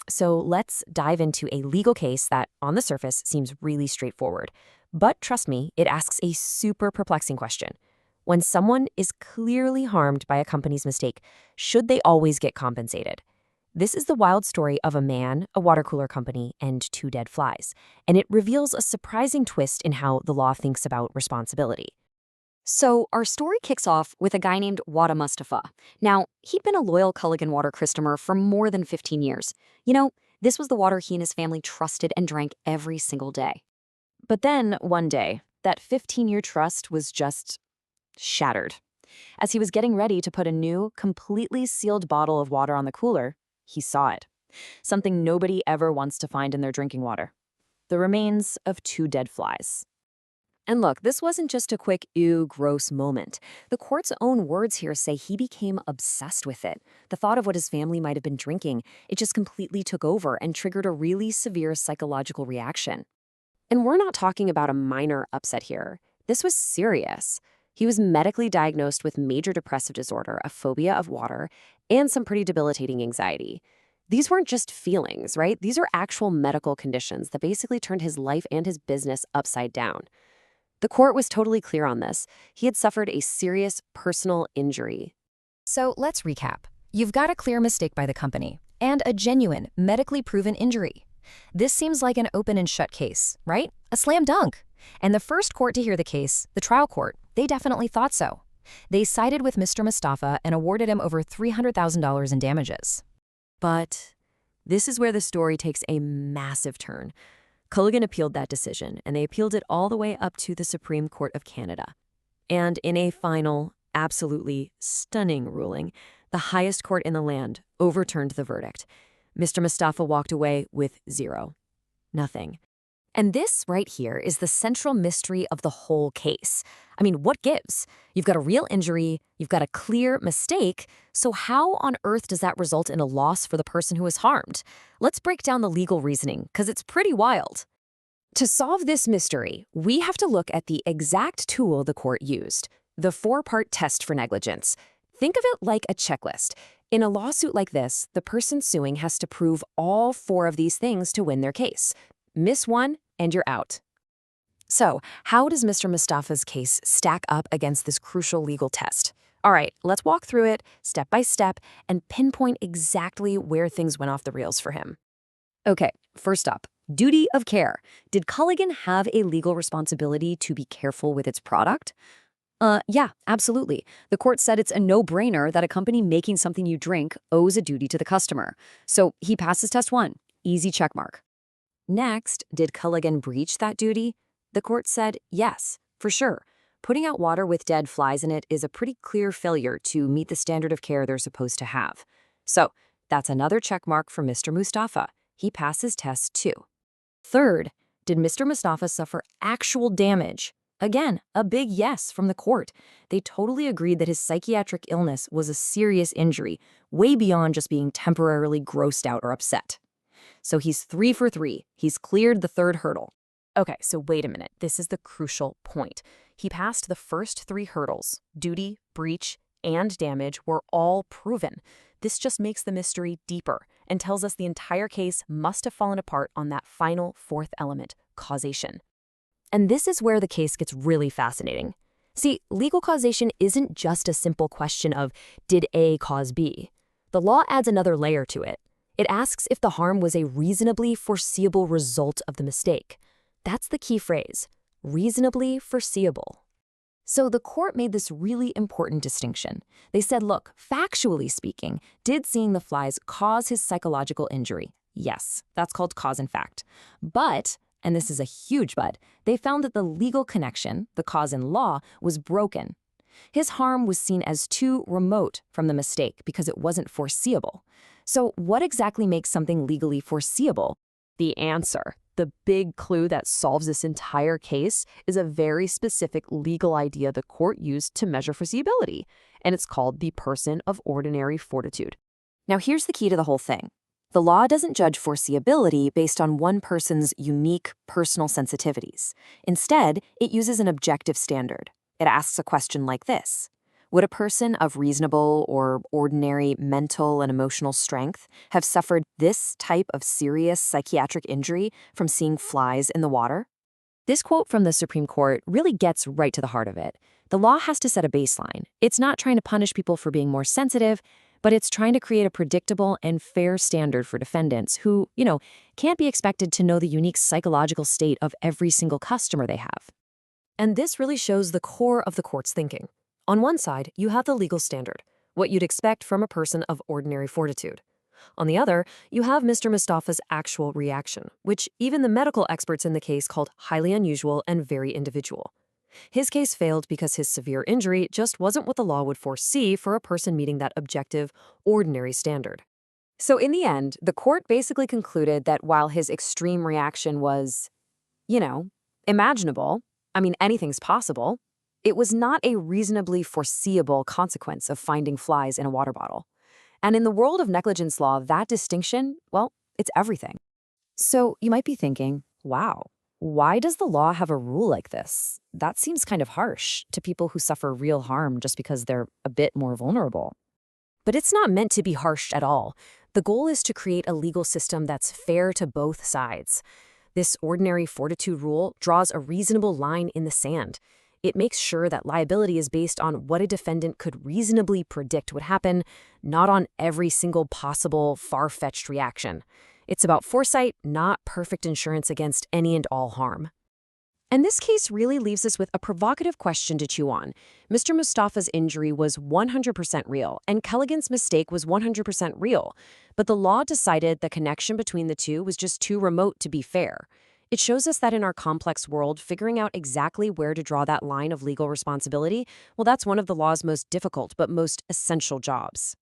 So let's dive into a legal case that, on the surface, seems really straightforward. But trust me, it asks a super perplexing question. When someone is clearly harmed by a company's mistake, should they always get compensated? This is the wild story of a man, a water cooler company, and two dead flies. And it reveals a surprising twist in how the law thinks about responsibility. So, our story kicks off with a guy named Mustapha. Now, he'd been a loyal Culligan water customer for more than 15 years. You know, this was the water he and his family trusted and drank every single day. But then, one day, that 15-year trust was just shattered. As he was getting ready to put a new, completely sealed bottle of water on the cooler, he saw it. Something nobody ever wants to find in their drinking water. The remains of two dead flies. And look, this wasn't just a quick, ew, gross moment. The court's own words here say he became obsessed with it. The thought of what his family might have been drinking, it just completely took over and triggered a really severe psychological reaction. And we're not talking about a minor upset here. This was serious. He was medically diagnosed with major depressive disorder, a phobia of water, and some pretty debilitating anxiety. These weren't just feelings, right? These are actual medical conditions that basically turned his life and his business upside down. The court was totally clear on this. He had suffered a serious personal injury. So let's recap. You've got a clear mistake by the company and a genuine, medically proven injury. This seems like an open and shut case, right? A slam dunk. And the first court to hear the case, the trial court, they definitely thought so. They sided with Mr. Mustapha and awarded him over $300,000 in damages. But this is where the story takes a massive turn. Culligan appealed that decision, and they appealed it all the way up to the Supreme Court of Canada. And in a final, absolutely stunning ruling, the highest court in the land overturned the verdict. Mr. Mustapha walked away with zero. Nothing. And this right here is the central mystery of the whole case. I mean, what gives? You've got a real injury, you've got a clear mistake, so how on earth does that result in a loss for the person who was harmed? Let's break down the legal reasoning, because it's pretty wild. To solve this mystery, we have to look at the exact tool the court used, the four-part test for negligence. Think of it like a checklist. In a lawsuit like this, the person suing has to prove all four of these things to win their case. Miss one, and you're out. So, how does Mr. Mustapha's case stack up against this crucial legal test? All right, let's walk through it step by step and pinpoint exactly where things went off the rails for him. Okay, first up, duty of care. Did Culligan have a legal responsibility to be careful with its product? Yeah, absolutely. The court said it's a no-brainer that a company making something you drink owes a duty to the customer. So he passes test one. Easy checkmark. Next, did Culligan breach that duty? The court said yes, for sure. Putting out water with dead flies in it is a pretty clear failure to meet the standard of care they're supposed to have. So that's another checkmark for Mr. Mustapha. He passes test two. Third, did Mr. Mustapha suffer actual damage? Again, a big yes from the court. They totally agreed that his psychiatric illness was a serious injury, way beyond just being temporarily grossed out or upset. So he's 3 for 3. He's cleared the third hurdle. Okay, so wait a minute. This is the crucial point. He passed the first 3 hurdles. Duty, breach, and damage were all proven. This just makes the mystery deeper and tells us the entire case must have fallen apart on that final 4th element, causation. And this is where the case gets really fascinating. See, legal causation isn't just a simple question of, did A cause B? The law adds another layer to it. It asks if the harm was a reasonably foreseeable result of the mistake. That's the key phrase, reasonably foreseeable. So the court made this really important distinction. They said, look, factually speaking, did seeing the flies cause his psychological injury? Yes, that's called cause and fact. But, and this is a huge but, they found that the legal connection, the cause in law, was broken. His harm was seen as too remote from the mistake because it wasn't foreseeable. So what exactly makes something legally foreseeable? The answer, the big clue that solves this entire case, is a very specific legal idea the court used to measure foreseeability, and it's called the person of ordinary fortitude. Now here's the key to the whole thing. The law doesn't judge foreseeability based on one person's unique personal sensitivities. Instead, it uses an objective standard. It asks a question like this. Would a person of reasonable or ordinary mental and emotional strength have suffered this type of serious psychiatric injury from seeing flies in the water? This quote from the Supreme Court really gets right to the heart of it. The law has to set a baseline. It's not trying to punish people for being more sensitive, but it's trying to create a predictable and fair standard for defendants who, can't be expected to know the unique psychological state of every single customer they have. And this really shows the core of the court's thinking. On one side, you have the legal standard, what you'd expect from a person of ordinary fortitude. On the other, you have Mr. Mustapha's actual reaction, which even the medical experts in the case called highly unusual and very individual. His case failed because his severe injury just wasn't what the law would foresee for a person meeting that objective, ordinary standard. So in the end, the court basically concluded that while his extreme reaction was, imaginable, anything's possible, it was not a reasonably foreseeable consequence of finding flies in a water bottle. And in the world of negligence law, that distinction, well, it's everything. So you might be thinking, wow, why does the law have a rule like this? That seems kind of harsh to people who suffer real harm just because they're a bit more vulnerable. But it's not meant to be harsh at all. The goal is to create a legal system that's fair to both sides. This ordinary fortitude rule draws a reasonable line in the sand. It makes sure that liability is based on what a defendant could reasonably predict would happen, not on every single possible far-fetched reaction. It's about foresight, not perfect insurance against any and all harm. And this case really leaves us with a provocative question to chew on. Mr. Mustapha's injury was 100% real, and Culligan's mistake was 100% real. But the law decided the connection between the two was just too remote to be fair. It shows us that in our complex world, figuring out exactly where to draw that line of legal responsibility, well, that's one of the law's most difficult but most essential jobs.